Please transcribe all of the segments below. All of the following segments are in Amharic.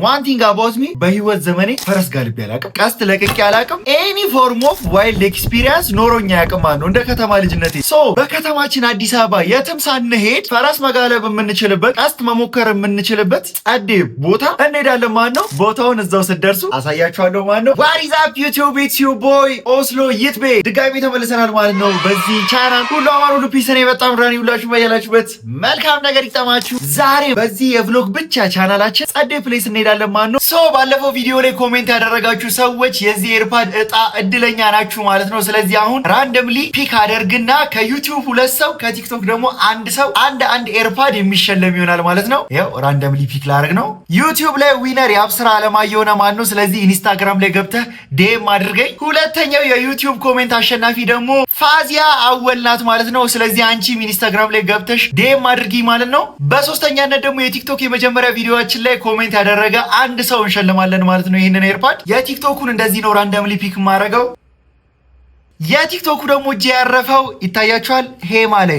One thing about me, በህይወት ዘመኔ ፈረስ ጋልቤ አላውቅም፣ ቀስት ለቅቄ አላውቅም። ኤኒ ፎርም ኦፍ ዋይልድ ኤክስፒሪየንስ ኖሮኛ ያውቅም ማለት ነው እንደ ከተማ ልጅነቴ። በከተማችን አዲስ አበባ የትም ሳንሄድ ፈረስ መጋለብ የምንችልበት፣ ቀስት መሞከር የምንችልበት ጸዴ ቦታ እንሄዳለን ማለት ነው። ቦታውን እዛው ስትደርሱ አሳያችኋለሁ ማለት ነው። What is up YouTube? It's your boy ኦስሎ ይትቤ ድጋሚ ተመልሰናል ማለት ነው። በዚህ ቻናል ሁሉ አማሩ ሁሉ ፒስ ነው። በጣም ራኒ ሁላችሁ በያላችሁበት መልካም ነገር ይጠማችሁ። ዛሬ በዚህ የቭሎግ ብቻ ቻናላችን ጸዴ ፕሌስ እንሄዳለን ማለት ነው። ባለፈው ቪዲዮ ላይ ኮሜንት ያደረጋችሁ ሰዎች የዚህ ኤርፓድ እጣ እድለኛ ናችሁ ማለት ነው። ስለዚህ አሁን ራንደምሊ ፒክ አደርግና ከዩቲዩብ 2 ሰው ከቲክቶክ ደግሞ አንድ ሰው አንድ ኤርፓድ የሚሸለም ይሆናል ማለት ነው። ያው ራንደምሊ ፒክ ላደርግ ነው። ዩቲዩብ ላይ ዊነር ያብስራ አለማየሁ ነው ማለት ነው። ስለዚህ ኢንስታግራም ላይ ገብተህ ዴም አድርገኝ። ሁለተኛው የዩቲዩብ ኮሜንት አሸናፊ ደግሞ ፋዚያ አወልናት ማለት ነው። ስለዚህ አንቺም ኢንስታግራም ላይ ገብተሽ ዴም አድርጊ ማለት ነው። በሶስተኛነት ደግሞ የቲክቶክ የመጀመሪያ ቪዲዮአችን ላይ ኮሜንት ያደረገ አንድ ሰው እንሸልማለን ማለት ነው። ይሄንን ኤርፓድ የቲክቶኩን እንደዚህ ነው ራንደምሊ ፒክ ማረገው። የቲክቶኩ ደግሞ እጄ ያረፈው ይታያችኋል፣ ሄማ ላይ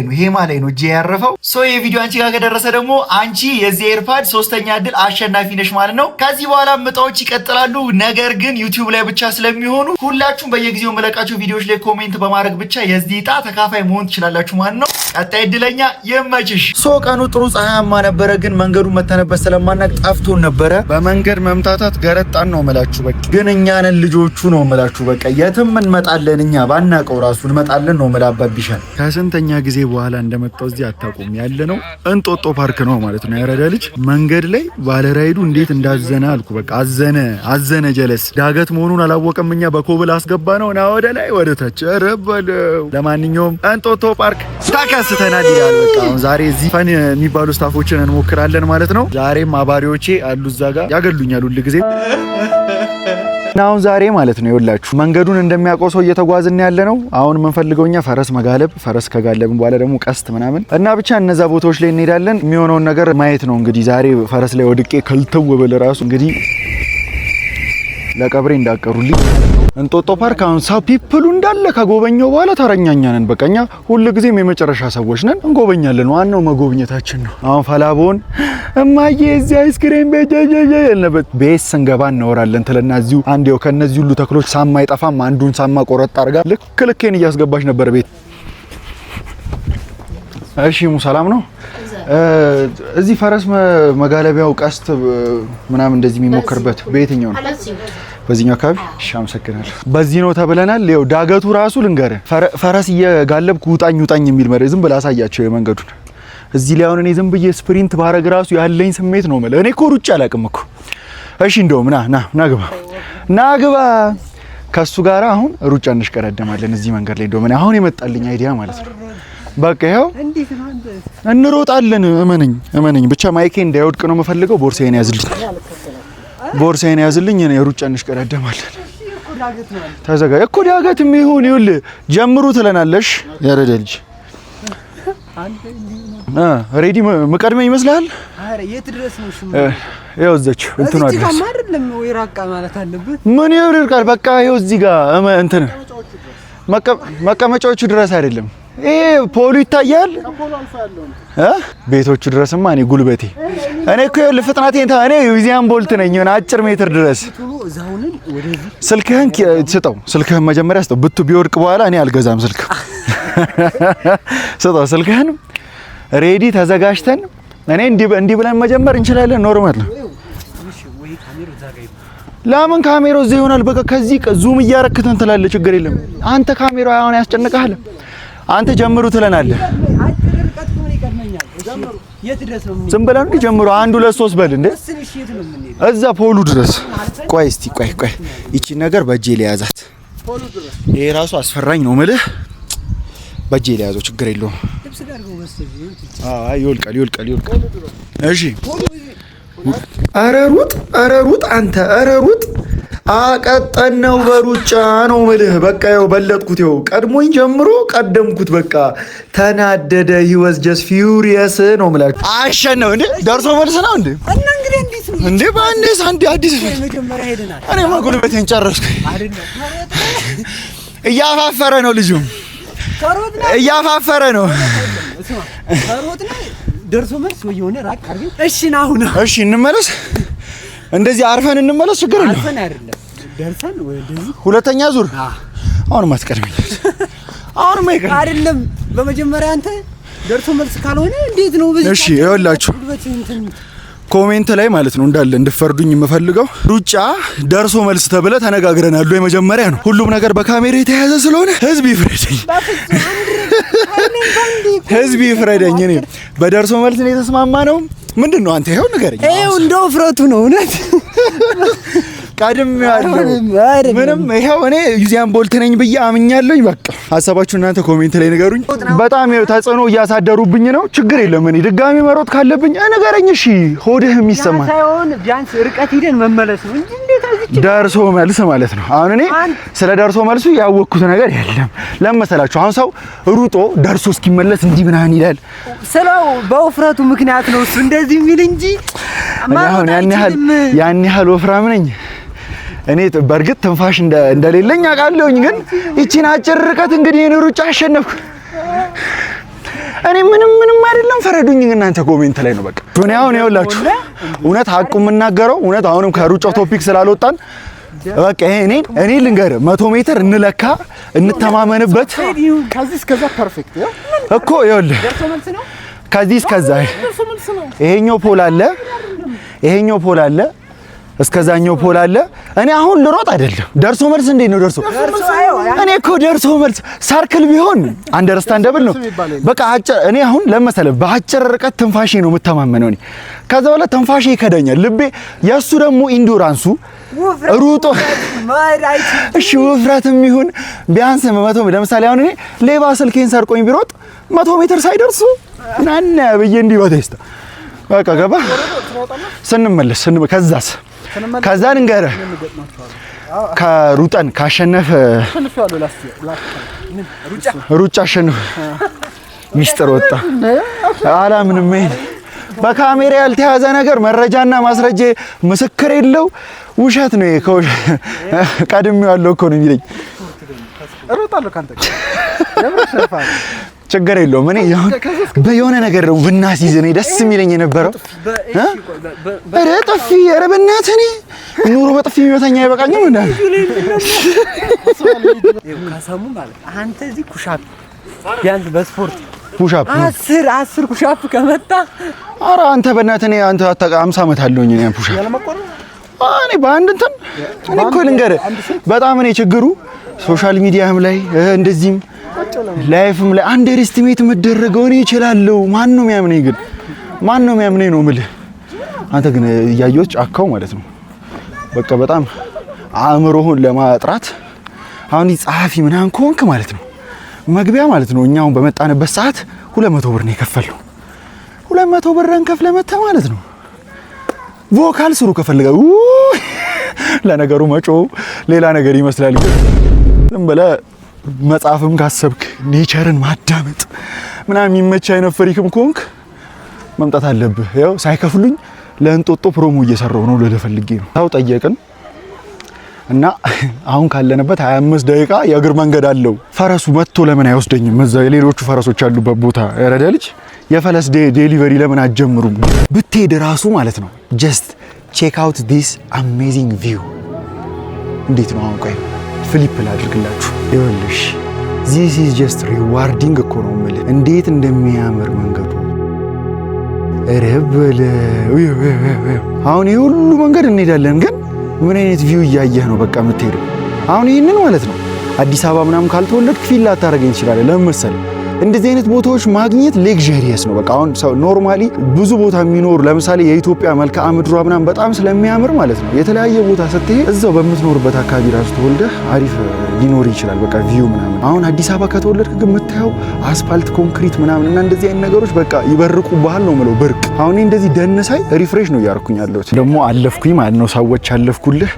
ነው እጄ ያረፈው። የቪዲዮ አንቺ ጋር ከደረሰ ደግሞ አንቺ የዚህ ኤርፓድ ሶስተኛ እድል አሸናፊ ነሽ ማለት ነው። ከዚህ በኋላ ምጣዎች ይቀጥላሉ። ነገር ግን ዩቲዩብ ላይ ብቻ ስለሚሆኑ ሁላችሁም በየጊዜው መለቃቸው ቪዲዮዎች ላይ ኮሜንት በማድረግ ብቻ የዚህ ዕጣ ተካፋይ መሆን ትችላላችሁ ማለት ነው። ቀጣይ እድለኛ ይመችሽ። ቀኑ ጥሩ ፀሐያማ ነበረ፣ ግን መንገዱን መተንበት ስለማናቅ ጠፍቶን ነበረ። በመንገድ መምታታት ገረጣን ነው መላችሁ። በቃ ግን እኛንን ልጆቹ ነው መላችሁ። በቃ የትም እንመጣለን፣ እኛ ባናቀው ራሱ እንመጣለን ነው መላባቢሻል። ከስንተኛ ጊዜ በኋላ እንደመጣው እዚህ አታውቁም። ያለ ነው እንጦጦ ፓርክ ነው ማለት ነው። ያረዳ ልጅ መንገድ ላይ ባለራይዱ እንዴት እንዳዘነ አልኩ። በቃ አዘነ ጀለስ። ዳገት መሆኑን አላወቀም። እኛ በኮብል አስገባ ነው ና ወደ ላይ ወደ ታች ረበለው። ለማንኛውም እንጦጦ ፓርክ ተከስተናል ይላል። በቃ አሁን ዛሬ እዚህ ፈን የሚባሉ ስታፎችን እንሞክራለን ማለት ነው። ዛሬም አባሪዎቼ አሉ እዛ ጋር ያገሉኛል ሁሉ ጊዜ። አሁን ዛሬ ማለት ነው ይኸውላችሁ መንገዱን እንደሚያቆሰው እየተጓዝን ያለ ነው። አሁን የምንፈልገውኛ ፈረስ መጋለብ፣ ፈረስ ከጋለብን በኋላ ደግሞ ቀስት ምናምን እና ብቻ እነዛ ቦታዎች ላይ እንሄዳለን። የሚሆነውን ነገር ማየት ነው እንግዲህ። ዛሬ ፈረስ ላይ ወድቄ ከልተው ብል ራሱ እንግዲህ ለቀብሬ እንዳቀሩልኝ። እንጦጦ ፓርክ አሁን ሰው ፒፕሉ እንዳለ ከጎበኘው በኋላ ተረኛኛ ነን። በቃኛ ሁሉ ጊዜም የመጨረሻ ሰዎች ነን፣ እንጎበኛለን። ዋናው መጎብኘታችን ነው። አሁን ፈላቦን እማዬ እዚህ አይስክሬም በጀጀጀልነበት ቤት ስንገባ እናወራለን ትልና እዚሁ አንዴው ከነዚህ ሁሉ ተክሎች ሳማ አይጠፋም። አንዱን ሳማ ቆረጥ አድርጋ ልክልኬን እያስገባች ነበር ቤት። እሺ ሰላም ነው። እዚህ ፈረስ መጋለቢያው ቀስት ምናምን እንደዚህ የሚሞክርበት በየትኛው ነው? በዚህኛው አካባቢ። እሺ አመሰግናለሁ። በዚህ ነው ተብለናል። ይኸው ዳገቱ ራሱ ልንገር ፈረስ እየጋለብኩ ውጣኝ የሚል መረ ዝም ብላ አሳያቸው የመንገዱን። እዚህ ላይ አሁን እኔ ዝም ብዬ ስፕሪንት ባረግ ራሱ ያለኝ ስሜት ነው ማለት። እኔ እኮ ሩጫ አላውቅም እኮ። እሺ እንደውም ና ግባ ከሱ ጋር አሁን ሩጫ እንሽቀዳደማለን እዚህ መንገድ ላይ። እንደውም አሁን የመጣልኝ አይዲያ ማለት ነው። በቃ ይኸው እንሮጣለን። እመነኝ ብቻ ማይኬ እንዳይወድቅ ነው የምፈልገው። ቦርሳዬን ያዝልኝ እኔ ሩጫ እንሽቀዳደማለን። ተዘጋጅ እኮ ዳገትም ይሁን ይኸውልህ ጀምሩ ትለናለሽ። ያረደ ልጅ ሬዲ መቀድመኝ ይመስላል። አረ የት ድረስ ነው? ይኸው እዛች እንትኑ አድርገህ እዚህ ጋር አይደለም ወይ ራቃ ማለት አለበት። ምን ይርቃል? በቃ ይኸው እዚህ ጋር እንትን መቀመጫዎቹ ድረስ አይደለም። ፖሉ ይታያል። ቤቶቹ ድረስማ እኔ ጉልበቴ እኔ እኮ ይኸውልህ ፍጥነቴን እኔ ዩዚያን ቦልት ነኝ። የሆነ አጭር ሜትር ድረስ ስልክህን ስጠው። ስልክህን መጀመሪያ ስጠው። ብቱ ቢወድቅ በኋላ እኔ አልገዛም ስልክ። ስጠው ስልክህን። ሬዲ ተዘጋጅተን እኔ እንዲህ ብለን መጀመር እንችላለን። ኖርማል ነው። ለምን ካሜራው እዚህ ይሆናል? በቃ ከዚህ ዙም እያረክተን ትላለህ። ችግር የለም። አንተ ካሜራው አሁን ያስጨንቃል። አንተ ጀምሩ ትለናለህ። ዝም ብለን ጀምሩ 1 2 3 በል እንዴ እዛ ፖሉ ድረስ። ቆይ እስቲ ቆይ ይቺ ነገር በእጄ ሊያዛት። ይሄ ራሱ አስፈራኝ ነው የምልህ። በእጄ ሊያዘው ችግር የለውም። ይወልቃል። እሺ ኧረ ሩጥ አንተ ኧረ ሩጥ። አቀጠነው በሩጫ ነው የምልህ። በቃ ይኸው በለጥኩት። ይኸው ቀድሞኝ ጀምሮ ቀደምኩት። በቃ ተናደደ። he was just furious ነው የምላችሁ። አሸነው እንዴ ደርሶ መልስ ነው እንዴ? እና እንግዲህ እንዴት ነው እንዴ? ባንዴስ አንዴ አዲስ መጀመሪያ ሄደናል። እኔ ማጉልበቴን ጨረስኩ። እያፋፈረ ነው ልጁ። እያፋፈረ ነው። ደርሶ መልስ ወይ የሆነ ራቅ አድርገን እሺ እንመለስ። እንደዚህ አርፈን እንመለስ ችግር የለም። አርፈን አይደለም ደርሰን ወይ እንደዚህ ሁለተኛ ዙር አሁንም አትቀድመኝ። አሁንም አይደለም በመጀመሪያ አንተ ደርሶ መልስ ካልሆነ እንዴት ነው በዚህ? እሺ ይኸውላችሁ ኮሜንት ላይ ማለት ነው እንዳለ እንድፈርዱኝ የምፈልገው ሩጫ ደርሶ መልስ ተብለ ተነጋግረናል። የመጀመሪያ ነው። ሁሉም ነገር በካሜራ የተያዘ ስለሆነ ህዝብ ይፍረደኝ፣ ህዝብ ይፍረደኝ። እኔ በደርሶ መልስ ነው የተስማማ ነው። ምንድነው አንተ ይሄው ንገረኝ። ይሄው እንደው ፍረቱ ነው እውነት ቀድም ያለው ምንም ይሄው እኔ ዩዚያን ቦልት ነኝ ብዬ አምኛለሁኝ። በቃ ሐሳባችሁ እናንተ ኮሜንት ላይ ንገሩኝ። በጣም ተጽዕኖ እያሳደሩብኝ ነው። ችግር የለም እኔ ድጋሚ መሮጥ ካለብኝ ንገረኝ። እሺ ሆድህ የሚሰማ ሳይሆን ቢያንስ ርቀት ሄደን መመለስ ነው እንጂ እንዴት አዝጭ ደርሶ መልስ ማለት ነው። አሁን እኔ ስለ ደርሶ መልሱ ያወቅኩት ነገር የለም። ለምሳሌ አሁን ሰው ሩጦ ደርሶ እስኪመለስ እንዲህ ምናምን ይላል። ስለው በውፍረቱ ምክንያት ነው እሱ እንደዚህ የሚል እንጂ አሁን ያን ያህል ወፍራም ነኝ እኔ። በእርግጥ ትንፋሽ እንደሌለኝ አውቃለሁኝ፣ ግን እቺን አጭር ርቀት እንግዲህ እኔ ሩጫ አሸነፍኩ። እኔ ምንም አይደለም። ፈረዱኝ እናንተ ኮሜንት ላይ ነው በቃ። እኔ አሁን ይኸውላችሁ እውነት ሀቁ የምናገረው እውነት አሁንም ከሩጫው ቶፒክ ስላልወጣን በቃ እኔ ልንገር 100 ሜትር እንለካ እንተማመንበት። ከዚህ እስከዛ ፐርፌክት እኮ ይኸውልህ ከዚህ እስከዛ ይሄኛው ፖል አለ እስከዛኛው ፖል አለ። እኔ አሁን ልሮጥ አይደለም። ደርሶ መልስ እንዴት ነው ደርሶ? እኔ እኮ ደርሶ መልስ ሰርክል ቢሆን አንደርስታንደብል ነው በቃ አጭር። እኔ አሁን ለምሳሌ በአጭር ርቀት ትንፋሼ ነው የምተማመነው እኔ። ከዛ በኋላ ትንፋሼ ይከዳኛል ልቤ። የሱ ደግሞ ኢንዱራንሱ ሩጦ እሺ ውፍረትም ይሁን ቢያንስ 100 ለምሳሌ አሁን እኔ ሌባ ስልኬን ሰርቆኝ ቢሮጥ 100 ሜትር ሳይደርሱ ናና ብዬ እንዲወጣ ይስታ በቃ ገባ። ስንመለስ ከዛ ንገረህ ከሩጠን ካሸነፈ ሩጫ አሸነፈ ሚስጥር ወጣ። አላምንም። በካሜራ ያልተያዘ ነገር መረጃና ማስረጃ ምስክር የለው ውሸት ነው። ቀድሜው ያለው እኮ ነው የሚለኝ። እሮጣለሁ ካንተ ችግር የለውም። እኔ በየሆነ ነገር ነው ብናስይዝ እኔ ደስ የሚለኝ የነበረው። ኧረ ጥፊ ኧረ በእናትህ እኔ ኑሮ በጥፊ የሚመታኝ አይበቃኝም እንዴ? ካሰሙ ማለት አንተ እዚህ ኩሻፕ ቢያንስ በስፖርት ኩሻፕ 10 ኩሻፕ ከመጣ ኧረ አንተ በእናትህ እኔ አንተ 50 ዓመት አለውኝ እኔ ኩሻፕ እኔ በአንድ እንትን እኔ እኮ ልንገርህ በጣም እኔ ችግሩ ሶሻል ሚዲያም ላይ እንደዚህም ላይፍም ላይ አንደር ኤስቲሜት መደረገው እኔ እችላለሁ። ማን ነው የሚያምነኝ ግን? ማን ነው የሚያምነኝ ነው የምልህ። አንተ ግን እያየሁት ጫካው ማለት ነው በቃ በጣም አእምሮህን ለማጥራት አሁን ጸሐፊ ምናምን ከሆንክ ማለት ነው መግቢያ ማለት ነው እኛውን በመጣንበት ሰዓት 200 ብር ነው የከፈልነው። 200 ብር እንከፍለ መጣ ማለት ነው። ቮካል ስሩ ከፈለገ ለነገሩ መጮ ሌላ ነገር ይመስላል። ዝም ብለህ መጽሐፍም ካሰብክ ኔቸርን ማዳመጥ ምናምን የሚመች አይነት ፍሪክም ኮንክ መምጣት አለብህ። ያው ሳይከፍሉኝ ለእንጦጦ ፕሮሞ እየሰራው ነው ለፈልጌ ነው። ታው ጠየቅን እና አሁን ካለንበት 25 ደቂቃ የእግር መንገድ አለው። ፈረሱ መጥቶ ለምን አይወስደኝም? እዛ የሌሎቹ ፈረሶች ያሉበት ቦታ ያረዳ ልጅ የፈለስ ዴሊቨሪ ለምን አትጀምሩም? ብትሄድ ራሱ ማለት ነው ጀስት ቼክ አውት ዲስ አሜዚንግ ቪው። እንዴት ነው አሁን ቆይ ፍሊፕ ላድርግላችሁ። ይኸውልሽ ዚስ ኢዝ ጀስት ሪዋርዲንግ እኮ ነው የምልህ። እንዴት እንደሚያምር መንገዱ ረበለ። አሁን ይሄ ሁሉ መንገድ እንሄዳለን፣ ግን ምን አይነት ቪው እያየህ ነው በቃ የምትሄደው? አሁን ይሄንን ማለት ነው አዲስ አበባ ምናምን ካልተወለድክ ፊል ላታረገኝ ትችላለህ። ለምን መሰለህ? እንደዚህ አይነት ቦታዎች ማግኘት ሌክዠሪየስ ነው። በቃ አሁን ሰው ኖርማሊ ብዙ ቦታ የሚኖር ለምሳሌ የኢትዮጵያ መልክዓ ምድሯ ምናምን በጣም ስለሚያምር ማለት ነው የተለያየ ቦታ ስትሄድ እዛው በምትኖርበት አካባቢ ራሱ ተወልደህ አሪፍ ሊኖር ይችላል በቃ ቪው ምናምን። አሁን አዲስ አበባ ከተወለድክ ግን የምታየው አስፋልት፣ ኮንክሪት ምናምን እና እንደዚህ አይነት ነገሮች በቃ ይበርቁብሃል ነው የምለው። ብርቅ አሁን እንደዚህ ደን ሳይ ሪፍሬሽ ነው እያደረኩኝ ያለሁት። ደግሞ አለፍኩኝ ማለት ነው ሰዎች አለፍኩልህ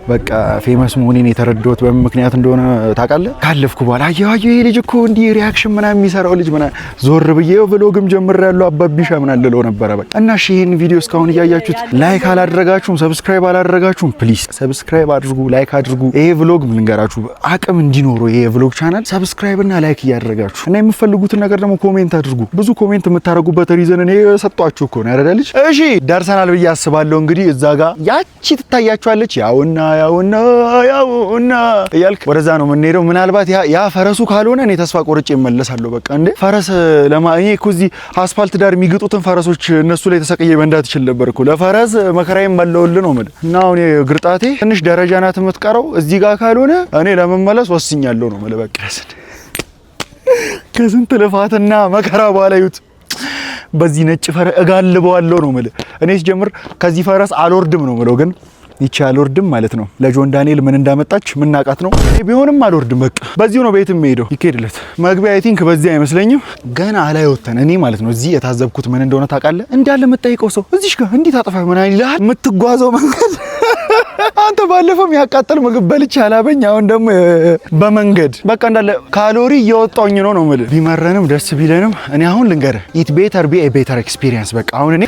በቃ ፌመስ መሆኔን የተረዳሁት በምን ምክንያት እንደሆነ ታውቃለህ? ካለፍኩ በኋላ አየሁ ይሄ ልጅ እኮ እንዲህ ሪያክሽን ምናምን የሚሰራው ልጅ ምናምን ዞር ብዬ ብሎግም ጀምሬያለሁ አባቢሻ ምናምን ልለው ነበረ። በቃ እና እሺ ይሄን ቪዲዮ እስካሁን እያያችሁት ላይክ አላደረጋችሁም፣ ሰብስክራይብ አላደረጋችሁም፣ ፕሊዝ ሰብስክራይብ አድርጉ፣ ላይክ አድርጉ። ይሄ ቭሎግ ምን ልንገራችሁ አቅም እንዲኖረው ይሄ ቭሎግ ቻናል ሰብስክራይብ እና ላይክ እያደረጋችሁ እና የምትፈልጉትን ነገር ደግሞ ኮሜንት አድርጉ። ብዙ ኮሜንት የምታደርጉበት ሪዝን እኔ ሰጣችሁ እኮ ነው ያረዳልሽ። እሺ ደርሰናል ብዬ አስባለሁ። እንግዲህ እዛ ጋር ያቺ ትታያችኋለች። ያውና እያልክ ወደዛ ነው የምንሄደው። ምናልባት ያ ፈረሱ ካልሆነ እኔ ተስፋ ቆርጬ እመለሳለሁ። በቃ እንዴ ፈረስ እኔ እኮ እዚህ አስፋልት ዳር የሚግጡትን ፈረሶች እነሱ ላይ ተሰቅዬ መንዳት ይችል ነበር እኮ። ለፈረስ መከራዬም ባለውል ነው ማለት እና አሁን ግርጣቴ ትንሽ ደረጃ ናት የምትቀረው። እዚህ ጋር ካልሆነ እኔ ለመመለስ ወስኛለሁ ነው ማለት በቃ። ከስንት ልፋትና መከራ በኋላ ይሁት በዚህ ነጭ ፈረስ እጋልበዋለሁ ነው ማለት። እኔ ሲጀምር ከዚህ ፈረስ አልወርድም ነው ማለት ግን ይቻ አልወርድም ማለት ነው። ለጆን ዳንኤል ምን እንዳመጣች ምናቃት ነው። ቢሆንም አልወርድም በቃ በዚሁ ነው ቤትም ሄደው ይኬድለት። መግቢያ አይ ቲንክ በዚህ አይመስለኝም ገና አላየወተን እኔ ማለት ነው። እዚህ የታዘብኩት ምን እንደሆነ ታውቃለህ? እንዳለ የምትጠይቀው ሰው እዚህ ጋር እንዴት አጥፋ ምን አይልሃል? የምትጓዘው መንገድ አንተ ባለፈው የሚያቃጥል ምግብ በልቼ አላበኝ። አሁን ደግሞ በመንገድ በቃ እንዳለ ካሎሪ እያወጣኝ ነው ነው ማለት። ቢመረንም ደስ ቢለንም እኔ አሁን ልንገርህ ኢት ቤተር ቢ ኤ ቤተር ኤክስፒሪየንስ። በቃ አሁን እኔ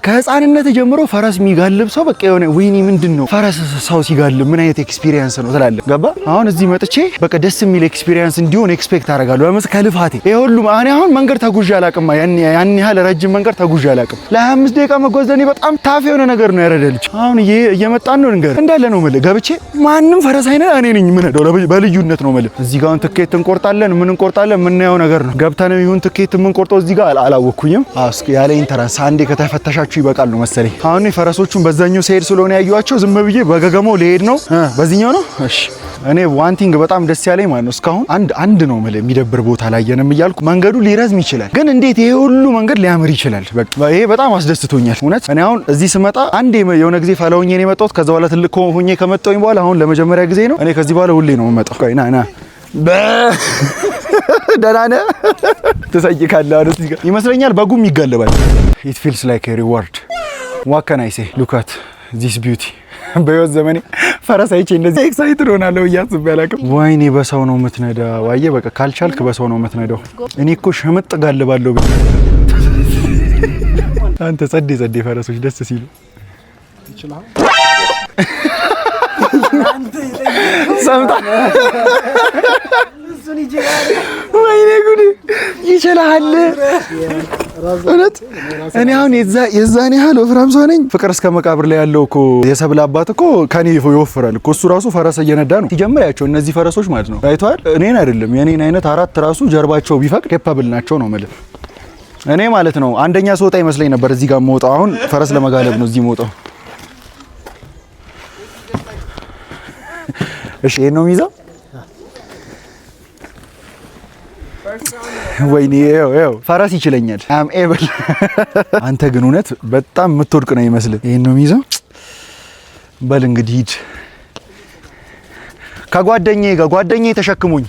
ከህፃንነት ጀምሮ ፈረስ የሚጋልብ ሰው በቃ የሆነ ወይኔ ምንድን ነው ፈረስ ሰው ሲጋልብ ምን አይነት ኤክስፒሪየንስ ነው ትላለህ። ገባ? አሁን እዚህ መጥቼ በቃ ደስ የሚል ኤክስፒሪየንስ እንዲሆን ኤክስፔክት አደርጋለሁ። ለምሳሌ ከልፋቴ ይሄ ሁሉ እኔ አሁን መንገድ ተጉዤ አላውቅም። ያን ያህል ረጅም መንገድ ተጉዤ አላውቅም። ለ25 ደቂቃ መጓዝ ለኔ በጣም ታፍ የሆነ ነገር ነው ያረደልች። አሁን እየመጣን ነው ንገር እንዳለ ነው ማለት ገብቼ ማንም ፈረስ አይነ እኔ ነኝ ምን ሄደው በልዩነት ነው ማለት። እዚህ ጋር ትኬት እንቆርጣለን ምን እንቆርጣለን ምናየው ነገር ነው። ገብተን ይሁን ትኬት ምን ቆርጠው እዚህ ጋር አላወኩኝም። አስኪ ያለ ኢንተራንስ አንዴ ከተፈተሻችሁ ይበቃል ነው መሰለኝ። አሁን ፈረሶቹን በዛኛው ሲሄድ ስለሆነ ያዩዋቸው ዝም ብዬ በገገመው ልሄድ ነው። በዚህኛው ነው እሺ። እኔ ዋን ቲንግ በጣም ደስ ያለኝ ማለት ነው እስካሁን አንድ ነው ማለት የሚደብር ቦታ አላየንም እያልኩ መንገዱ ሊረዝም ይችላል፣ ግን እንዴት ይሄ ሁሉ መንገድ ሊያምር ይችላል? በቃ ይሄ በጣም አስደስቶኛል እውነት። እኔ አሁን እዚህ ስመጣ አንዴ የሆነ ጊዜ ፈላውኝ ነው የመጣሁት። ከዛ በኋላ ትልቅ ሆኜ ከመጣሁኝ በኋላ አሁን ለመጀመሪያ ጊዜ ነው። እኔ ከዚህ በኋላ ሁሌ ነው የምመጣው። ቆይ ና ደህና ነህ ትሰይካለህ አሁን እዚህ ጋር ይመስለኛል በጉም ይጋለባል። it feels like a reward what can I say look at this beauty በህይወት ዘመኔ ፈረስ አይቼ እንደዚህ ኤክሳይትድ ሆናለሁ እያስብ ያላቅም። ወይኔ በሰው ነው የምትነዳው። አየህ በቃ ካልቻልክ በሰው ነው የምትነዳው። እኔ እኮ ሸመጥ ጋልባለሁ። አንተ ጸዴ ፈረሶች ደስ ሲሉ ይችላል። ሰምታ ወይኔ ጉዲ ይችላል እውነት። እኔ አሁን የዛኔ ያህል ወፍራም ሰው ነኝ። ፍቅር እስከ መቃብር ላይ ያለው እኮ የሰብል አባት እኮ ከኔ ይወፍራል እኮ። እሱ ራሱ ፈረስ እየነዳ ነው ሲጀምራቸው። እነዚህ ፈረሶች ማለት ነው አይተዋል። እኔን አይደለም የኔን አይነት አራት ራሱ ጀርባቸው ቢፈቅድ ኬፓብል ናቸው ነው ማለት። እኔ ማለት ነው አንደኛ ስወጣ ይመስለኝ ነበር እዚህ ጋር የምወጣው። አሁን ፈረስ ለመጋለብ ነው እዚህ የምወጣው። እሺ ይሄን ነው የሚይዘው። ወይኔ ይኸው ፈረስ ይችለኛል። አም ኤብል አንተ ግን እውነት በጣም የምትወድቅ ነው ይመስል። ይሄን ነው የሚይዘው። በል እንግዲህ ሂድ ከጓደኛዬ ተሸክሙኝ።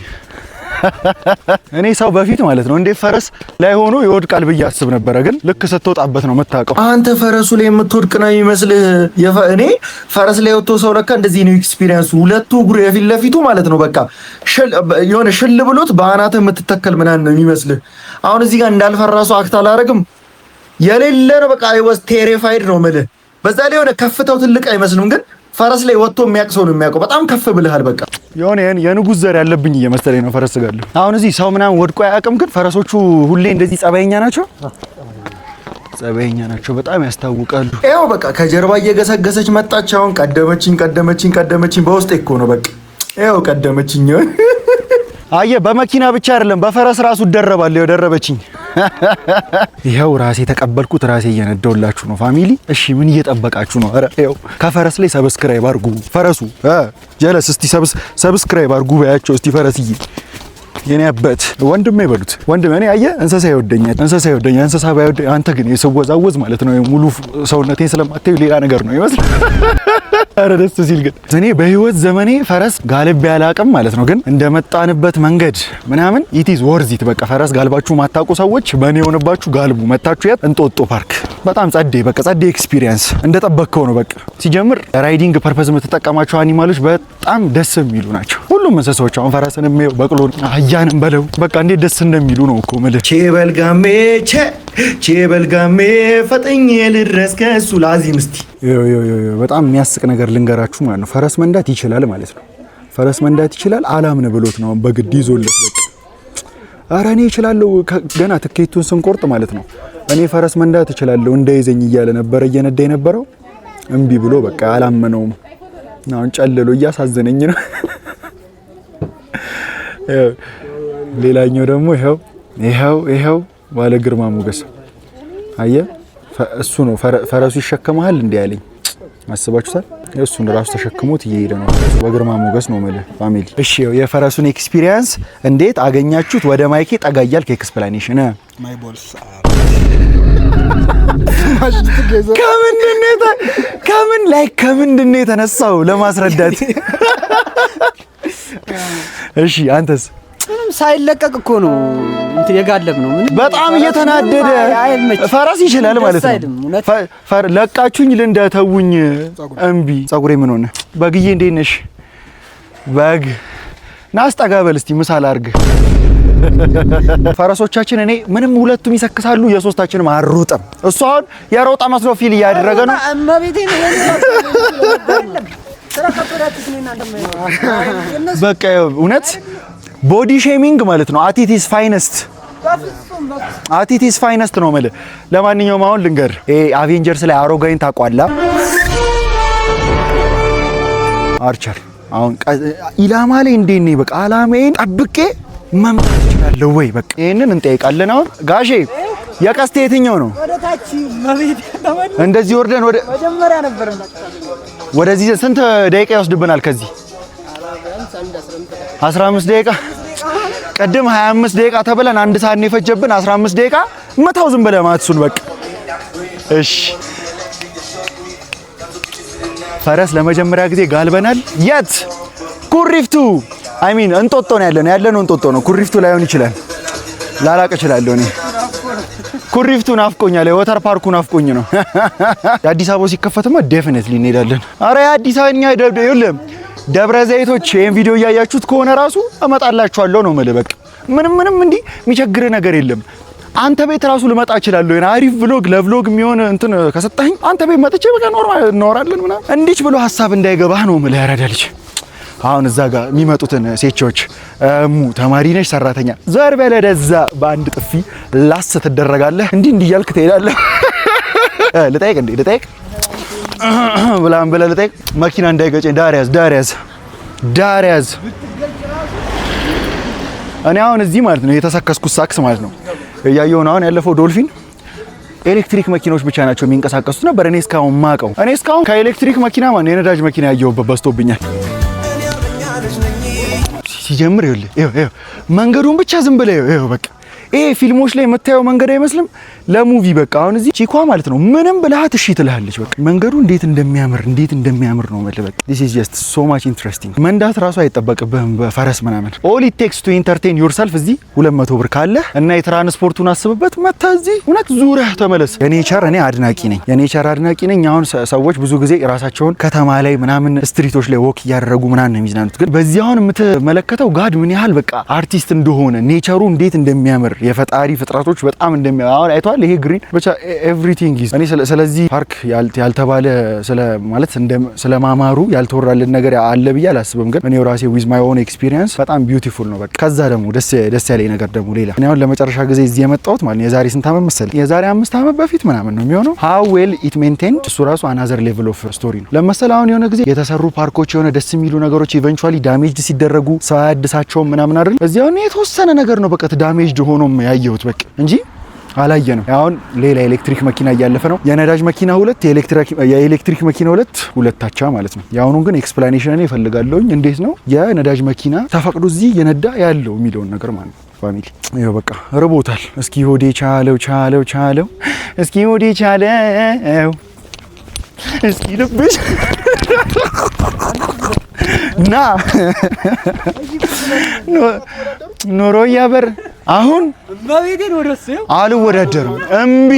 እኔ ሰው በፊት ማለት ነው እንዴ ፈረስ ላይ ሆኖ ይወድቃል ብዬ አስብ ነበረ፣ ግን ልክ ስትወጣበት ነው የምታውቀው። አንተ ፈረሱ ላይ የምትወድቅ ነው ይመስልህ? እኔ ፈረስ ላይ ወጥቶ ሰው ለካ እንደዚህ ነው ኤክስፒሪየንሱ። ሁለቱ እግሩ የፊት ለፊቱ ማለት ነው በቃ የሆነ ሽል ብሎት በአናተ የምትተከል ምናምን ነው የሚመስልህ። አሁን እዚህ ጋር እንዳልፈራ ሰው አክት አላደርግም የሌለ ነው በቃ። አይ ዋዝ ቴሪፋይድ ነው የምልህ። በዛ ላይ የሆነ ከፍታው ትልቅ አይመስልም፣ ግን ፈረስ ላይ ወጥቶ የሚያቅሰው ነው የሚያውቀው። በጣም ከፍ ብለሃል በቃ። የሆነ የንጉስ ዘር ያለብኝ እየመሰለኝ ነው ፈረስ ጋር። አሁን እዚህ ሰው ምናምን ወድቆ አያውቅም፣ ግን ፈረሶቹ ሁሌ እንደዚህ ጸባይኛ ናቸው። በጣም ያስታውቃሉ። ይኸው በቃ ከጀርባ እየገሰገሰች መጣች። አሁን ቀደመችኝ። በውስጤ እኮ ነው በቃ ይኸው ቀደመችኝ። አየ በመኪና ብቻ አይደለም በፈረስ ራሱ ደረባለሁ። ደረበችኝ። ይሄው ራሴ ተቀበልኩት። ራሴ እየነደውላችሁ ነው ፋሚሊ። እሺ ምን እየጠበቃችሁ ነው? አረ ይሄው ከፈረስ ላይ ሰብስክራይብ አድርጉ። ፈረሱ ጀለስ እስቲ ሰብስክራይብ አድርጉ ባያቸው እስቲ ፈረስዬ የኔ አባት ወንድሜ በሉት ወንድሜ። እኔ አየህ እንስሳ ይወደኛል፣ እንስሳ ባይወደኝ አንተ ግን የሰወዛወዝ ማለት ነው ሙሉ ሰውነቴን ስለማታዩ ሌላ ነገር ነው ይመስል። ኧረ ደስ ሲል ግን እኔ በህይወት ዘመኔ ፈረስ ጋልቤ አላቅም ማለት ነው። ግን እንደመጣንበት መንገድ ምናምን ኢቲዝ ወርዚት በቃ ፈረስ ጋልባችሁ ማታውቁ ሰዎች በእኔ የሆነባችሁ ጋልቡ። መታችሁ የት እንጦጦ ፓርክ በጣም ጸዴ ኤክስፒሪየንስ እንደጠበቅከው ነው። በቃ ሲጀምር ራይዲንግ ፐርፐዝ የምትጠቀማቸው አኒማሎች በጣም ደስ የሚሉ ናቸው። ሁሉም እንስሳዎች አሁን ፈረስንም በቅሎን አህያንም በለው በቃ እንዴት ደስ እንደሚሉ ነው እኮ የምልህ። ቼበልጋሜ ፈጠኝ ልድረስ ከእሱ ላዚም እስቲ በጣም የሚያስቅ ነገር ልንገራችሁ ማለት ነው። ፈረስ መንዳት ይችላል ማለት ነው። ፈረስ መንዳት ይችላል አላምን ብሎት ነው በግድ ይዞለት በቃ ኧረ እኔ እችላለሁ ገና ትኬቱን ስንቆርጥ ማለት ነው። እኔ ፈረስ መንዳት እችላለሁ እንዳይዘኝ እያለ ነበረ እየነዳ የነበረው እምቢ ብሎ በቃ አላመነውም። አሁን ጨልሎ እያሳዘነኝ ነው። ሌላኛው ደግሞ ይሄው ባለ ግርማ ሞገስ አየህ እሱ ነው ፈረሱ ይሸከማል እንዴ ያለኝ አስባችሁታል? እሱን ራሱ ተሸክሞት እየሄደ ነው በግርማ ሞገስ ነው ማለት ፋሚሊ። እሺ የፈረሱን ኤክስፒሪየንስ እንዴት አገኛችሁት? ወደ ማይኬ ጠጋ እያልክ ኤክስፕላኔሽን ማይ ቦልስ ከምንድን ነው የተነሳው ለማስረዳት? እሺ አንተስ? ምንም ሳይለቀቅ እኮ ነው እንትን የጋለብ ነው። ምን በጣም እየተናደደ ፈረስ ይችላል ማለት ነው። ለቃችሁኝ ልንዳተውኝ እምቢ። ጸጉሬ ምን ሆነ? በግዬ እንዴት ነሽ? በግ ናስጠጋ በል እስቲ ምሳል አድርግ። ፈረሶቻችን እኔ ምንም ሁለቱም ይሰክሳሉ፣ የሶስታችንም አሩጥም። እሱ አሁን የሮጣ መስሎ ፊል እያደረገ ነው። በቃ እውነት ቦዲ ሼሚንግ ማለት ነው። አቲቲስ ፋይነስት ነው ማለት። ለማንኛውም አሁን ልንገር አቬንጀርስ ላይ አሮጋይን ታቋላ አርቸር አሁን ኢላማ ላይ እንዴት ነው በቃ አላማዬን ጠብቄ መምታት እችላለሁ ወይ? በቃ ይሄንን እንጠይቃለን። አሁን ጋሼ የቀስቴ የትኛው ነው? ወደ ታች መሬት እንደዚህ ወርደን ወደ መጀመሪያ ነበር ወደዚህ ስንት ደቂቃ ይወስድብናል? ከዚህ 15 ደቂቃ ቀደም 25 ደቂቃ ተብለን አንድ ሰዓት ነው የፈጀብን። 15 ደቂቃ መታው ዝም ብለህ ማትሱን በቃ እሺ። ፈረስ ለመጀመሪያ ጊዜ ጋልበናል። የት? ኩሪፍቱ እንጦጦ ነው ያለነው እንጦጦ ነው። ኩሪፍቱ ላይሆን ይችላል፣ ላላቅ እችላለሁ እኔ። ኩሪፍቱ ናፍቆኛል፣ የወተር ፓርኩ ናፍቆኝ ነው። የአዲስ አበባ ሲከፈትማ ዴፊኒትሊ እንሄዳለን። አረ የአዲስ አበባ ደብረ ዘይቶች ይሄን ቪዲዮ እያያችሁት ከሆነ ራሱ እመጣላችኋለሁ ነው የምልህ። በቃ ምንም እንዲህ የሚቸግር ነገር የለም። አንተ ቤት ራሱ ልመጣ እችላለሁ። አሪፍ ቭሎግ ለቭሎግ የሚሆን እንትን ከሰጣኝ አንተ ቤት መጥቼ በቃ ኖርማል እናወራለን ምናምን። እንዲች ብሎ ሀሳብ እንዳይገባህ ነው የምልህ ያረዳ ልጅ። አሁን እዛ ጋር የሚመጡትን ሴቾች ተማሪ ነሽ ሰራተኛ ዘር በለደዛ በአንድ ጥፊ ላስ ትደረጋለህ። እንዲህ እያልክ ትሄዳለህ። ልጠይቅ ብላም ብለህ ልጠይቅ። መኪና እንዳይገጨኝ ዳር ያዝ። እኔ አሁን እዚህ ማለት ነው የተሰከስኩት ሳክስ ማለት ነው እያየሁ ነው። አሁን ያለፈው ዶልፊን ኤሌክትሪክ መኪናዎች ብቻ ናቸው የሚንቀሳቀሱት ነበር። እኔ እስካሁን ከኤሌክትሪክ መኪና ማለት የነዳጅ መኪና ያየሁበት በዝቶብኛል። ሲጀምር ይኸውልህ መንገዱን ብቻ ዝም ብለህ ይኸው በቃ ይሄ ፊልሞች ላይ የምታየው መንገድ አይመስልም ለሙቪ። በቃ አሁን እዚህ ቺኳ ማለት ነው ምንም ብልሃት እሺ ትልሃለች። በቃ መንገዱ እንዴት እንደሚያምር ነው ማለት በቃ this is just so much interesting። መንዳት ራሱ አይጠበቅብህም በፈረስ ምናምን። all it takes to entertain yourself እዚህ 200 ብር ካለ እና የትራንስፖርቱን አስብበት መታ እዚህ እውነት ዙረህ ተመለስ። የኔቸር እኔ አድናቂ ነኝ። አሁን ሰዎች ብዙ ጊዜ ራሳቸውን ከተማ ላይ ምናምን ስትሪቶች ላይ ወክ እያደረጉ ምናምን ነው የሚዝናኑት። ግን በዚህ አሁን የምትመለከተው ጋድ ምን ያህል በቃ አርቲስት እንደሆነ ኔቸሩ እንዴት እንደሚያምር የፈጣሪ ፍጥረቶች በጣም እንደሚያውን አይቷል። ይሄ ግሪን ብቻ ኤቭሪቲንግ ኢዝ እኔ ስለዚህ ፓርክ ያልተባለ ስለ ማማሩ ያልተወራልን ነገር አለ ብዬ አላስብም። ግን እኔ ራሴ ዊዝ ማይ ኦን ኤክስፒሪየንስ በጣም ቢዩቲፉል ነው። በቃ ከዛ ደግሞ ደስ ያለኝ ነገር ደግሞ ሌላ እኔ አሁን ለመጨረሻ ጊዜ እዚህ የመጣሁት ማለት የዛሬ ስንት ዓመት መሰለኝ? የዛሬ 5 ዓመት በፊት ምናምን ነው የሚሆነው። how well it maintained እሱ ራሱ አናዘር ሌቭል ኦፍ ስቶሪ ነው። ለምሳሌ አሁን የሆነ ጊዜ የተሰሩ ፓርኮች የሆነ ደስ የሚሉ ነገሮች ኢቨንቹአሊ ዳሜጅድ ሲደረጉ ሰው አያድሳቸውም ምናምን አይደል? እዚህ አሁን የተወሰነ ነገር ነው በቃ ዳሜጅድ ሆኖ ያየሁት በቃ እንጂ አላየንም። አሁን ሌላ ኤሌክትሪክ መኪና እያለፈ ነው። የነዳጅ መኪና 2 የኤሌክትሪክ መኪና 2 አቻ ማለት ነው። የአሁኑን ግን ኤክስፕላኔሽን እኔ እፈልጋለሁኝ። እንዴት ነው የነዳጅ መኪና ተፈቅዶ እዚህ የነዳ ያለው የሚለውን ነገር ማለት ነው። ፋሚሊ ይኸው በቃ ርቦታል። እስኪ ሆዴ ቻለው እስኪ ሆዴ ቻለው እስኪ ልብሽ ና ኖሮ ያበር አሁን በቤቴን ወደሰው አልወዳደርም። እምቢ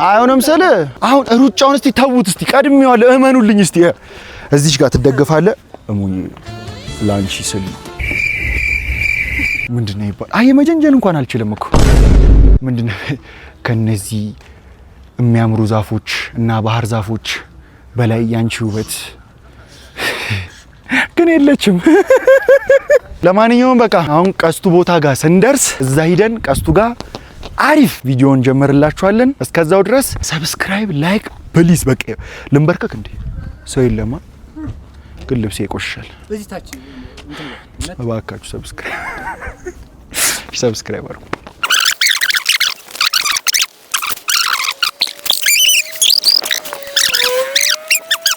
አይሆንም ስለ አሁን ሩጫውን እስቲ ተውት። እስቲ ቀድሜዋለሁ፣ እመኑልኝ። እስቲ እዚች ጋር ትደገፋለህ። እሙኝ ላንቺ ስል ምንድነው ይባል? አይ መጀንጀል እንኳን አልችልም እኮ ምንድነው ከነዚህ የሚያምሩ ዛፎች እና ባህር ዛፎች በላይ ያንቺ ውበት ግን የለችም። ለማንኛውም በቃ አሁን ቀስቱ ቦታ ጋር ስንደርስ እዛ ሂደን ቀስቱ ጋር አሪፍ ቪዲዮን ጀመርላችኋለን። እስከዛው ድረስ ሰብስክራይብ፣ ላይክ ፕሊዝ። በቃ ልንበርከክ እንዴ ሰው የለማ ግን ልብሴ ይቆሽሻል። በዚህ ታች እባካችሁ ሰብስክራይብ አድርጉ።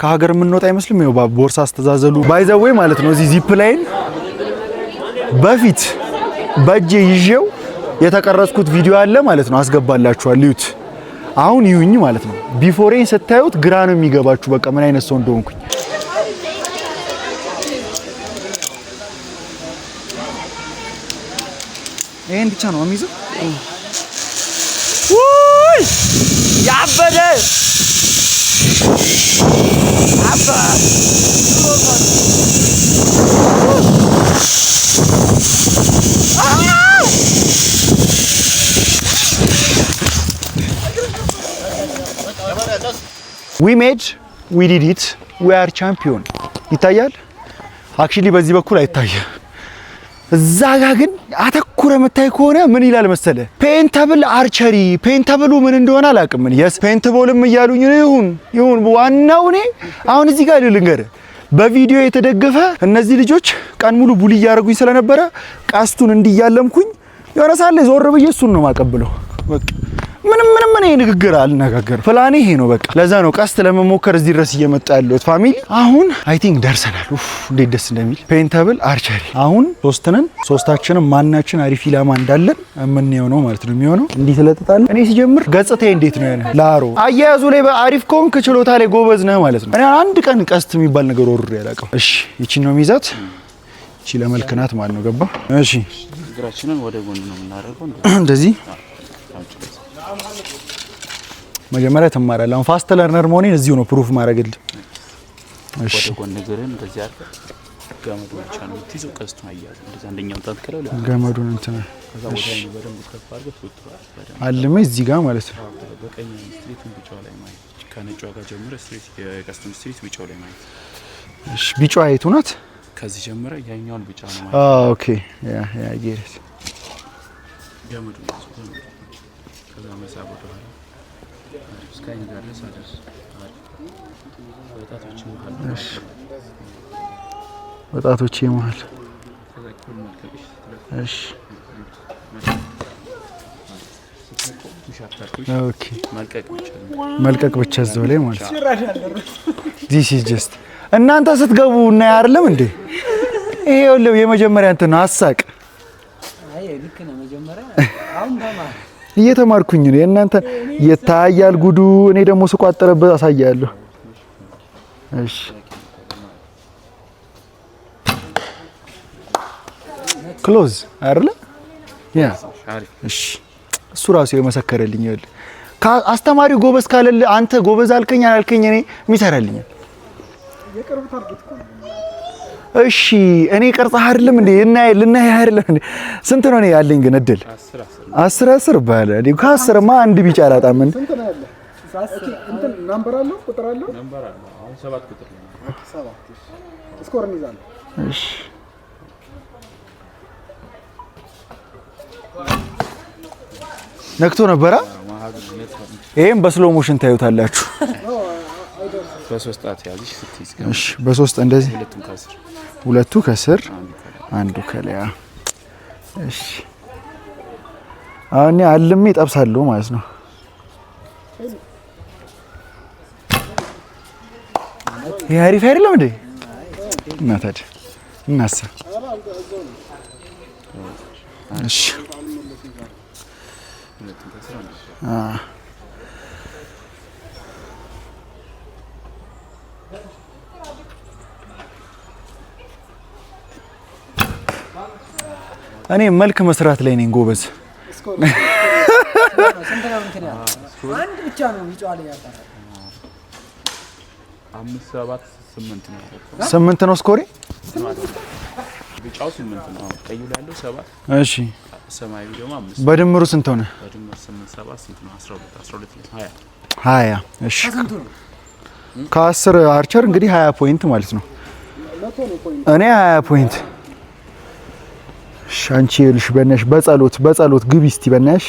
ከሀገር የምንወጣ አይመስልም። ይኸው ቦርሳ አስተዛዘሉ ባይዘዌ ማለት ነው። እዚህ ዚፕ ላይን በፊት በእጄ ይዤው የተቀረጽኩት ቪዲዮ አለ ማለት ነው። አስገባላችኋል፣ እዩት። አሁን ይዩኝ ማለት ነው። ቢፎሬን ስታዩት ግራ ነው የሚገባችሁ። በቃ ምን አይነት ሰው እንደሆንኩኝ። ይሄን ብቻ ነው የሚይዘው። ውይ ያበደ we did it, we are champion ይታያል። አክቹሊ በዚህ በኩል አይታየም። እዛ ጋር ግን አተኩረ መታይ ከሆነ ምን ይላል መሰለ? ፔንታብል አርቸሪ። ፔንታብሉ ምን እንደሆነ አላውቅም። የስ ፔንትቦልም እያሉኝ ይሁን ዋናው እኔ አሁን እዚህ ጋር ልንገር፣ በቪዲዮ የተደገፈ እነዚህ ልጆች ቀን ሙሉ ቡሊ እያደረጉኝ ስለነበረ ቀስቱን እንዲያለምኩኝ የሆነ ሳለ ዞር ብዬ እሱን ነው ማቀብለው። በቃ ምንም እኔ ንግግር አልነጋገርም። ፕላኔ ይሄ ነው በቃ። ለዛ ነው ቀስት ለመሞከር እዚህ ድረስ እየመጣ ያለሁት። ፋሚሊ አሁን አይ ቲንክ ደርሰናል። እንዴት ደስ እንደሚል ፔንታብል አርቸሪ። አሁን ሶስታችንም ማናችን አሪፍ ኢላማ እንዳለን የምንየው ነው ማለት ነው የሚሆነው። እንዲህ ትለጥጣለህ። እኔ ሲጀምር ገጽታዬ እንዴት ነው ያለ ላሮ አያያዙ ላይ በአሪፍ ከሆንክ ችሎታ ላይ ጎበዝ ነህ ማለት ነው። እኔ አንድ ቀን ቀስት የሚባል ነገር ወርሬ አላውቅም። እሺ ይቺን ነው የሚይዛት። ይቺ ለመልክናት ማለት ነው። ገባ? እሺ እግራችንን ወደ ጎን ነው የምናደርገው እንደዚህ መጀመሪያ ትማራለህ። አሁን ፋስት ለርነር መሆኔን እዚሁ ነው ፕሩፍ ማድረግልህ። እሺ ወደ ጎን እግርህን እንደዚህ አድርገህ ገመዱን ብቻ ነው የምትይዘው። ቀስቱን አያያዝ እንደዛ አንደኛው ታንከለው ገመዱን እንትን ከዛ ወዲያው በደንብ ከፍ አድርገህ ትወጥራለህ። በደንብ አልመ እዚህ ጋር ማለት ነው። በቀኝ ስትሪቱን ቢጫው ላይ ማለት ከነጯ ጋር ጀምረህ ስትሪት የቀስቱን ስትሪት ቢጫው ላይ ማለት። እሺ ቢጫው አይቱ ናት። ከዚህ ጀምረህ ያኛውን ቢጫ ነው ማለት። ኦኬ ያ ጌት ገመዱን ከዛ መሳብ ወደ ኋላ እስካኝ ጋር ድረስ አድርስ። በጣቶቼ መሀል እሺ ኦኬ መልቀቅ ብቻ እዛው ላይ ማለት ነው። ዲስ ኢዝ ጀስት እናንተ ስትገቡ እና አይደለም እንዴ? ይሄ ሁሉ የመጀመሪያ እንትን አሳቅ። አይ ልክ ነው መጀመሪያ አሁን በማለት እየተማርኩኝ ነው። እናንተ ይታያል ጉዱ። እኔ ደግሞ ስቋጠረበት አሳያለሁ። እሺ ክሎዝ አይደለ? ያ እሺ እሱ ራሱ የመሰከረልኝ ይል አስተማሪው ጎበዝ ካለለ አንተ ጎበዝ አልከኝ አላልከኝ እኔ የሚሰራልኛል። የቅርብ ታርጌት እኮ እሺ እኔ ቀርጻህ አይደለም እንዴ? ልናይ አይደለም እንዴ? ስንት ነው ያለኝ ግን እድል? 10 ባለ እኔ ከ10ማ አንድ ቢጫ አላጣም። ምን ስንት ነው ያለ? እንትን ነምበር አለው ቁጥር አለው? ነምበር አለው። አሁን 7 ቁጥር ነው። 7 ስኮር እንይዛለን። እሺ ነክቶ ነበረ። ይሄን በስሎ ሞሽን ታዩታላችሁ። በሶስት ጣት ያዝሽ ስትይዝ። እሺ በሶስት እንደዚህ ሁለቱም ከስር ሁለቱ ከስር አንዱ ከላይ። እሺ አሁን አልሜ ጠብሳለሁ ማለት ነው። ይሄ አሪፍ አይደለም እንዴ? እና ታዲያ እናሳ እሺ እኔ መልክ መስራት ላይ ነኝ ጎበዝ። አንድ ብቻ ነው ቢጫው ላይ ያጣራ 5 7 8 ነው። 8 ነው ስኮሪ። ቢጫው 8 ነው። ቀዩ ላይ ያለው 7። እሺ ሰማያዊ ደግሞ 5። በድምሩ ስንት ሆነ? በድምሩ 8 7 ስንት ነው? 12 20 20። እሺ ከ10 አርቸር እንግዲህ 20 ፖይንት ማለት ነው። እኔ 20 ፖይንት። እሺ አንቺ ልሽ በእናትሽ በጸሎት ግቢ እስቲ በእናትሽ።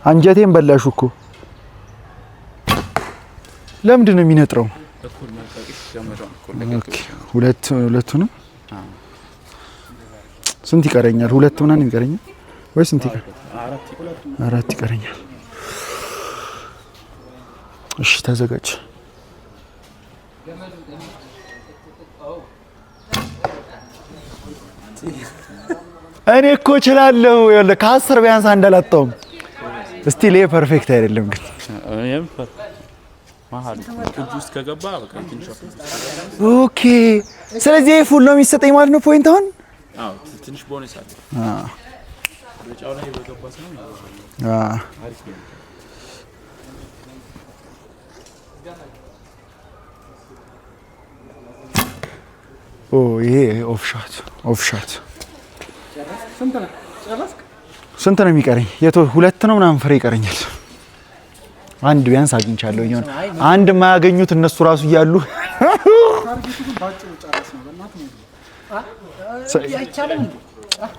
አንጀቴን በላሽ እኮ። ለምንድን ነው የሚነጥረው? ሁለቱንም ስንት ይቀረኛል? ሁለት ምናምን ይቀረኛል ወይ ስንት ይቀር? 4 ይቀረኛል። እሺ ተዘጋጅ። እኔ እኮ እችላለሁ። ይኸውልህ ከ10 ቢያንስ አንድ አላጣውም። እስቲ ለይ ፐርፌክት አይደለም ግን መሀል እጅ ውስጥ ከገባ በቃ ትንሽ ኦኬ። ስለዚህ ፉል ነው የሚሰጠኝ ማለት ነው ፖይንት አሁን? አዎ ትንሽ ቦነስ አለ። በጫው ላይ በገባ ሰው አሪፍ ነው። ኦ ይሄ ኦፍ ሻት ስንት ነው የሚቀረኝ? ሁለት ነው ምናምን ፍሬ ይቀረኛል። አንድ ቢያንስ አግኝቻለሁ። ይሁን አንድ የማያገኙት እነሱ ራሱ እያሉ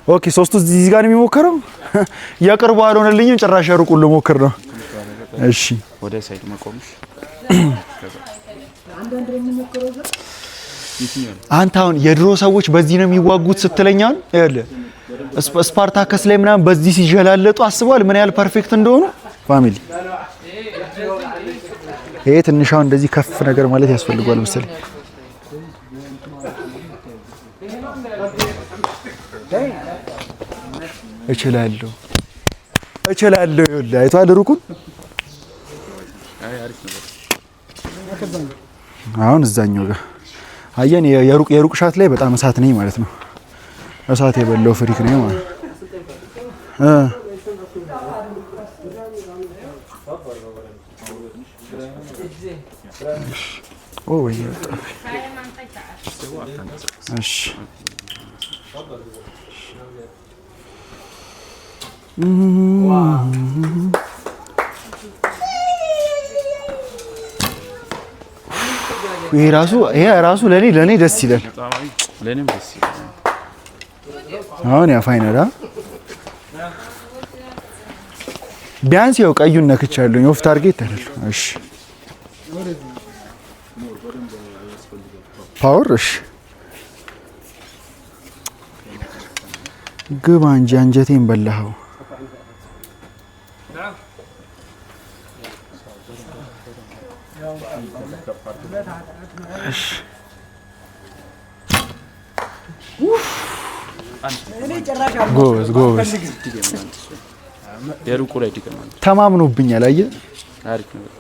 ኦኬ። ሶስቱ እዚህ ጋር ነው የሚሞከረው። የቅርቡ አልሆነልኝም። ጭራሽ ሩቁን ልሞክር ነው። እሺ ወደ ሳይድ መቆምሽ አንተ አሁን የድሮ ሰዎች በዚህ ነው የሚዋጉት ስትለኛል ይኸውልህ ስፓርታከስ ላይ ምናምን በዚህ ሲጀላለጡ አስበዋል ምን ያህል ፐርፌክት እንደሆኑ ፋሚሊ። ይሄ ትንሻው እንደዚህ ከፍ ነገር ማለት ያስፈልጋል መሰለኝ። እችላለሁ። ይኸውልህ አይቷል ሩቁን። አሁን እዛኛው ጋር አየን። የሩቅ ሻት ላይ በጣም እሳት ነኝ ማለት ነው። እሳት የበላው ፍሪክ ነው ማለት ኦ ወይ እሺ ይሄ ራሱ ለኔ ደስ ይላል። ለኔም ደስ ይላል። አሁን ያ ፋይናል ቢያንስ ያው ቀዩን ነክቻለሁ። ኦፍ ታርጌት አይደለም። እሺ ፓወር እሺ ግባ እንጂ አንጀቴን በላኸው። እሺ ጎበዝ የሩቁ ላይ ድገማል። ተማምኖብኛል። አየህ አሪፍ ነው።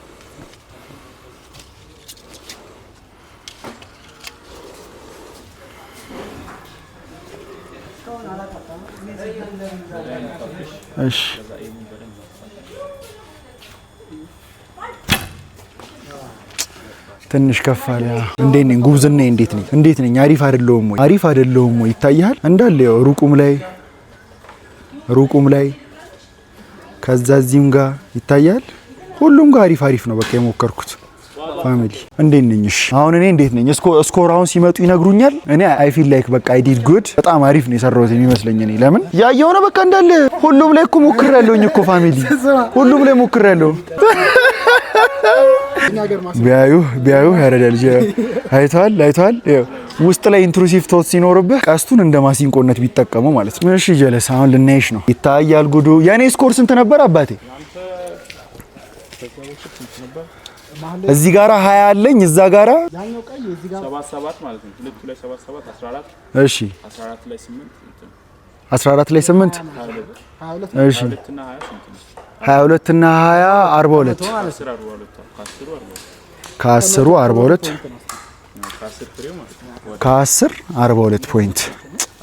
እሺ ትንሽ ከፍ አለ። እንዴት ነኝ? ጉብዝናዬ እንዴት ነኝ? አሪፍ አይደለሁም ወይ? ይታያል እንዳለ ያው ሩቁም ላይ ከዛ እዚህም ጋር ይታያል። ሁሉም ጋር አሪፍ ነው። በቃ የሞከርኩት ፋሚሊ እንዴት ነኝ? እሺ አሁን እኔ እንዴት ነኝ? ስኮር አሁን ሲመጡ ይነግሩኛል። እኔ አይ ፊል ላይክ በቃ አይ ዲድ ጉድ። በጣም አሪፍ ነው የሰራሁት የሚመስለኝ። እኔ ለምን ያየው ነው በቃ እንዳለ ሁሉም ላይ እኮ ሞክሬያለሁኝ እኮ ፋሚሊ፣ ሁሉም ላይ ሞክሬያለሁ። ቢያዩ ያረዳል። አይተዋል። ውስጥ ላይ ኢንትሩሲቭ ቶት ሲኖርብህ ቀስቱን እንደ ማሲንቆነት ቢጠቀሙ ማለት ነው። እሺ ጀለስ አሁን ልናይሽ ነው። ይታያል ጉዱ። የኔ ስኮር ስንት ነበር አባቴ? እዚህ ጋራ 20 አለኝ እዛ ጋራ ያኛው ቀይ እዚህ ጋር 77 ማለት ነው። ሁለቱ ላይ 77 14 እሺ 14 ላይ 8 14 ላይ 8 እሺ 22 እና 20 ስንት ነው? 22 እና 20 42 ከ10 42 ከ10 42 ፖይንት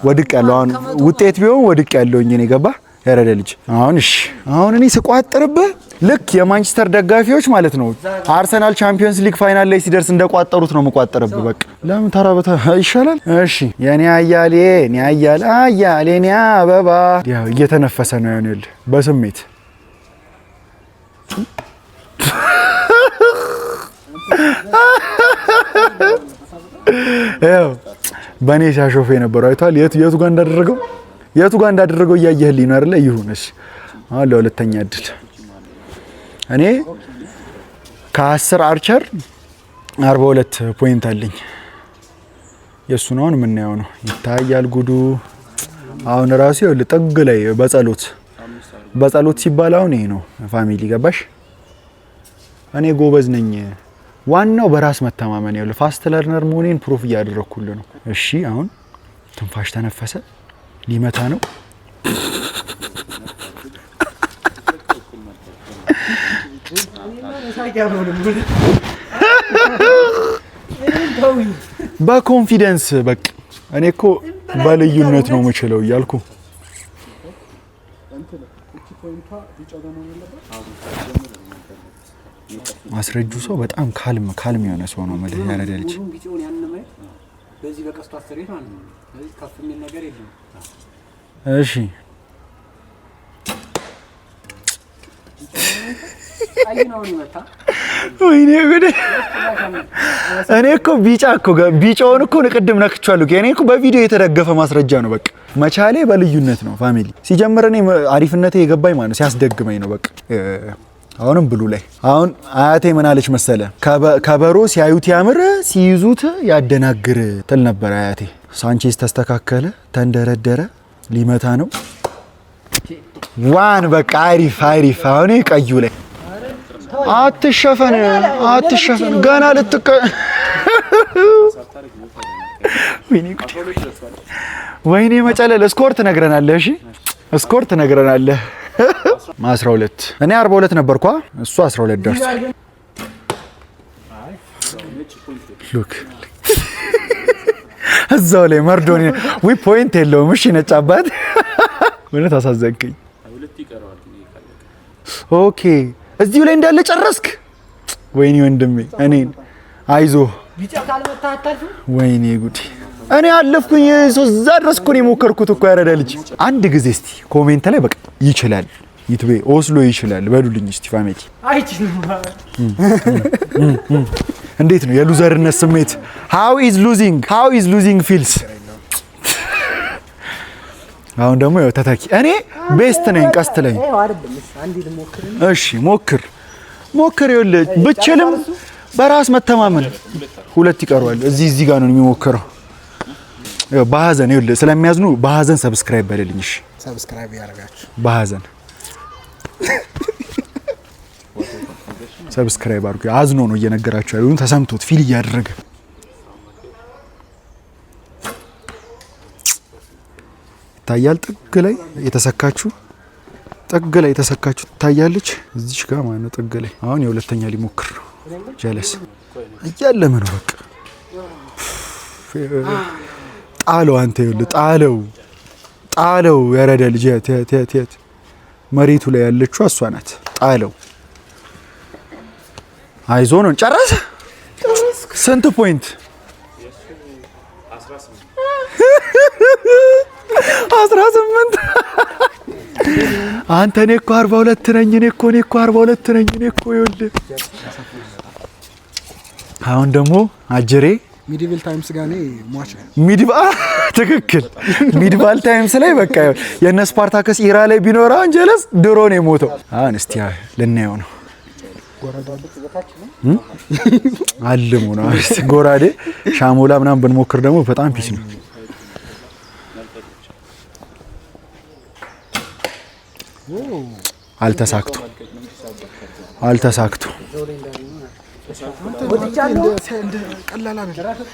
ወድቅ ያለው አሁን ውጤት ቢሆን ወድቅ ያለውኝ እኔ ገባ ያረደ ልጅ አሁን እሺ አሁን እኔ ስቋጥርብህ ልክ የማንቸስተር ደጋፊዎች ማለት ነው አርሰናል ቻምፒየንስ ሊግ ፋይናል ላይ ሲደርስ እንደቋጠሩት ነው መቋጠርብህ። በቃ ለምን ተራበታ ይሻላል። እሺ የኔ አያሌ የኔ አያሌ የኔ አበባ ያው እየተነፈሰ ነው ያኔል በስሜት ያው በኔ ሲያሾፍ የነበረው አይቷል። የቱ ጋር እንዳደረገው እያየህልኝ ነው አይደለ? ይሁንሽ አሁን ለሁለተኛ እድል እኔ ከ10 አርቸር 42 ፖይንት አለኝ። የሱን አሁን የምናየው ነው። ይታያል ጉዱ። አሁን ራሱ ይኸውልህ ጥግ ላይ በጸሎት ሲባል አሁን ይሄ ነው ፋሚሊ ገባሽ? እኔ ጎበዝ ነኝ። ዋናው በራስ መተማመን ይኸውልህ ፋስት ለርነር መሆኔን ፕሩፍ እያደረኩልህ ነው። እሺ አሁን ትንፋሽ ተነፈሰ። ሊመታ ነው። በኮንፊደንስ በቃ እኔ እኮ በልዩነት ነው የምችለው እያልኩ ማስረጁ ሰው በጣም ካልም የሆነ ሰው ነው ማለት ያረደ ልጅ። እሺ ወይኔ ጉዴ! እኔ እኮ ቢጫውን እኮ ቅድም ነክቻለሁ። እኔ እኮ በቪዲዮ የተደገፈ ማስረጃ ነው። በቃ መቻሌ በልዩነት ነው ፋሚሊ። ሲጀምር እኔ አሪፍነቴ የገባኝ ማለት ሲያስደግመኝ ነው። በቃ አሁንም ብሉ ላይ አሁን አያቴ ምን አለች መሰለ? ከበሮ ሲያዩት ያምር ሲይዙት ያደናግር ትል ነበር አያቴ። ሳንቼዝ ተስተካከለ፣ ተንደረደረ፣ ሊመታ ነው። ዋን በቃ አሪፍ። አሁን ቀዩ ላይ አትሸፈን ገና ወይኔ መጨለል። ስኮር ትነግረናለህ። እሺ ስኮር ትነግረናለህ። 12 እኔ 42 ነበርኳ እሱ 12 ደርሷል። ሉክ እዛው ላይ መርዶኒ ወይ ፖይንት የለውም። እሺ ነጭ አባት እውነት አሳዘንከኝ። ኦኬ እዚሁ ላይ እንዳለ ጨረስክ። ወይኔ ወንድሜ እኔን አይዞህ። ወይኔ ጉዲ እኔ አለፍኩኝ። እዛ ድረስ እኮ ነው የሞከርኩት እኮ ያረዳ ልጅ። አንድ ጊዜ እስቲ ኮሜንት ላይ በቃ ይችላል ይትቤ ኦስሎ ይችላል በሉልኝ እስቲ ፋሚሊ። እንዴት ነው የሉዘርነት ስሜት? how is losing feels? አሁን ደግሞ ያው ተታኪ እኔ ቤስት ነኝ ቀስት ላይ። እሺ ሞክር ይኸውልህ ብችልም በራስ መተማመን። ሁለት ይቀርዋል። እዚህ ጋር ነው የሚሞክረው። ያው በሐዘን ይኸውልህ ስለሚያዝኑ በሐዘን ሰብስክራይብ በልልኝ። እሺ ሰብስክራይብ ያደርጋችሁ በሐዘን ሰብስክራይብ አድርጉ። አዝኖ ነው እየነገራችሁ ያሉን ተሰምቶት ፊል እያደረገ ታያል። ጥግ ላይ የተሰካችሁ ታያለች። እዚች ጋር ማነው ጥግ ላይ አሁን የሁለተኛ ሊሞክር ነው። ጀለስ እያለመ ነው በቃ ጣለው። አንተ ይኸውልህ ጣለው ያረዳ ልጅ ቴት መሬቱ ላይ ያለችው እሷ ናት። ጣለው። አይዞ ነው ጨረሰ። ስንት ፖይንት? 18 አንተ እኔ እኮ 42 ነኝ። እኔ እኮ 42 ነኝ። እኔ እኮ ይኸውልህ አሁን ደግሞ አጀሬ ሚዲቫል ታይምስ ጋር ነው ሟች ትክክል። ሚዲቫል ታይምስ ላይ በቃ የነ ስፓርታከስ ኢራ ላይ ቢኖር አንጀለስ ድሮ ነው የሞተው። አሁን እስቲ ልናየው ነው። አልሙ ነው ጎራዴ ሻሞላ ምናምን ብንሞክር ደግሞ በጣም ፒስ ነው። አልተሳክቶ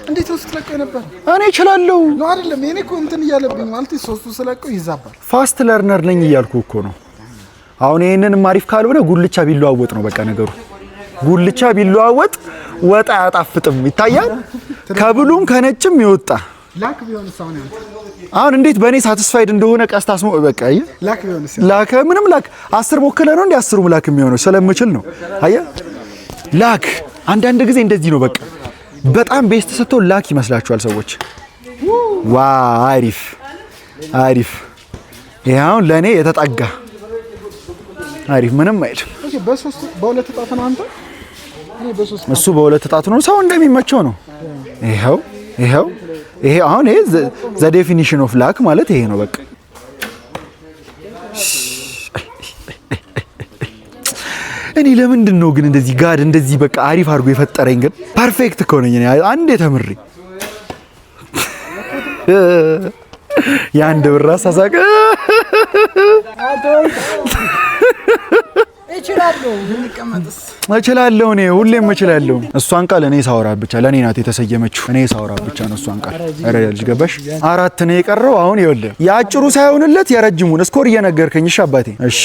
እንዴት ነው ስትለቀው ነበር? እኔ እችላለሁ ነው አይደለም? እኔ እኮ እንትን እያለብኝ ማለት ሶስቱ ስለቀው ይዛባል። ፋስት ለርነር ነኝ እያልኩ እኮ ነው። አሁን ይሄንን አሪፍ ካልሆነ ጉልቻ ቢለዋወጥ ነው በቃ ነገሩ። ጉልቻ ቢለዋወጥ ወጣ አያጣፍጥም። ይታያል ከብሉም ከነጭም ይወጣ። ላክ ቢሆንስ አሁን እንዴት በእኔ ሳቲስፋይድ እንደሆነ ቀስት አስሞ በቃ ላክ ቢሆንስ ላክ ምንም ላክ 10 ሞክለ ነው እንዴ 10ሩም ላክ የሚሆነው ስለምችል ነው። አያ ላክ አንዳንድ ጊዜ እንደዚህ ነው በቃ በጣም ቤስት ስትሆን ላክ ይመስላችኋል ሰዎች። ዋ አሪፍ ይሄው ለኔ የተጠጋ አሪፍ ምንም አይደል። ኦኬ በሁለት ጣት ነው አንተ? እኔ በሶስት እሱ በሁለት ጣት ነው ሰው እንደሚመቸው ነው። ይሄው ይሄ አሁን ይሄ ዘ ዴፊኒሽን ኦፍ ላክ ማለት ይሄ ነው በቃ። እኔ ለምንድን ነው ግን እንደዚህ ጋድ እንደዚህ በቃ አሪፍ አድርጎ የፈጠረኝ ግን ፐርፌክት እኮ ነኝ እኔ አንዴ ተምሬ የአንድ ብር አሳሳቀ እችላለሁ እኔ ሁሌም እችላለሁ። እሷን ቃል እኔ ሳወራ ብቻ ለኔ ናት የተሰየመችው። እኔ ሳወራ ብቻ ነው እሷን ቃል ልጅ ገባሽ? 4 ነው የቀረው አሁን ይኸውልህ የአጭሩ ሳይሆንለት የረጅሙን ስኮር እየነገርከኝ። እሺ አባቴ እሺ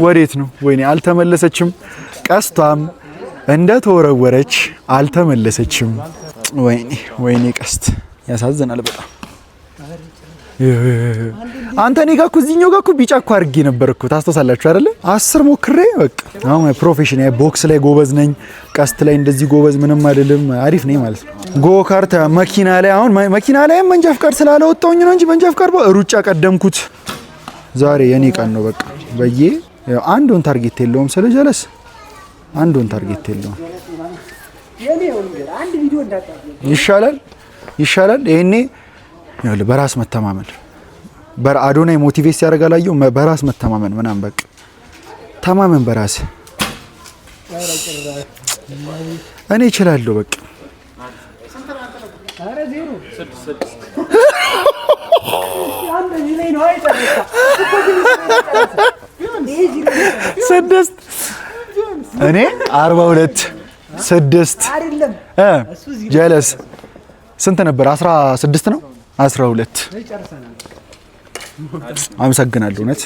ወዴት ነው? ወይኔ አልተመለሰችም። ቀስቷም እንደተወረወረች አልተመለሰችም። ወይኔ ቀስት ያሳዝናል በጣም። አንተ እኔ ጋር እኮ እዚህኛው ጋር እኮ ቢጫ እኮ አድርጌ ነበር እኮ ታስታውሳላችሁ አይደለ? 10 ሞክሬ በቃ አሁን ፕሮፌሽን ቦክስ ላይ ጎበዝ ነኝ፣ ቀስት ላይ እንደዚህ ጎበዝ ምንም አይደለም አሪፍ ነኝ ማለት ነው። ጎ ካርት መኪና ላይ አሁን መኪና ላይ መንጃ ፍቃድ ስላላወጣሁኝ ነው እንጂ መንጃ ፍቃድ ሩጫ ቀደምኩት። ዛሬ የኔ ቀን ነው በቃ በየ አንዱን ታርጌት የለውም ስለጀለስ አንዱን ታርጌት የለውም። ይሻላል ይሄኔ በራስ መተማመን አዶናይ ሞቲቬት ያደርጋል። አየሁ በራስ መተማመን ምናምን በቃ ተማመን በራስ እኔ እችላለሁ በቃ ስድስት እኔ 42 6 ጀለስ ስንት ነበር? 16 ነው 12 አመሰግናለሁ። እውነት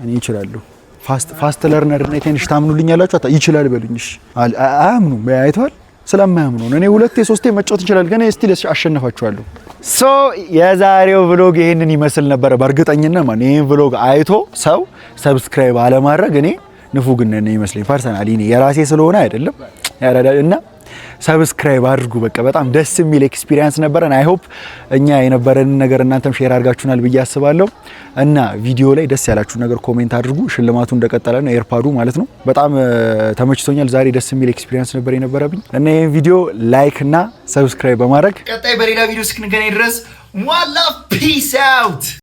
እኔ እችላለሁ። ፋስት ለርነር እና ትንሽ ታምኑልኛላችሁ? ይችላል በሉኝሽ። አያምኑ አይተዋል። ስለማያምኑ እኔ 2 3 መጫወት እንችላለን ግን ስቲል አሸነፋችኋለሁ። ሶ የዛሬው vlog ይሄንን ይመስል ነበር። በእርግጠኝነት ማን ይሄን vlog አይቶ ሰው ሰብስክራይብ አለማድረግ እኔ ንፉግነት ነው ይመስለኝ። ፐርሰናሊ እኔ የራሴ ስለሆነ አይደለም እና ሰብስክራይብ አድርጉ። በቃ በጣም ደስ የሚል ኤክስፒሪየንስ ነበረን። አይ ሆፕ እኛ የነበረን ነገር እናንተም ሼር አድርጋችሁናል ብዬ አስባለሁ። እና ቪዲዮ ላይ ደስ ያላችሁ ነገር ኮሜንት አድርጉ። ሽልማቱ እንደቀጠለ ነው፣ ኤርፓዱ ማለት ነው። በጣም ተመችቶኛል። ዛሬ ደስ የሚል ኤክስፒሪየንስ ነበር የነበረብኝ እና ይሄን ቪዲዮ ላይክ እና ሰብስክራይብ በማድረግ ቀጣይ በሌላ ቪዲዮ እስክንገናኝ ድረስ ዋላ ፒስ አውት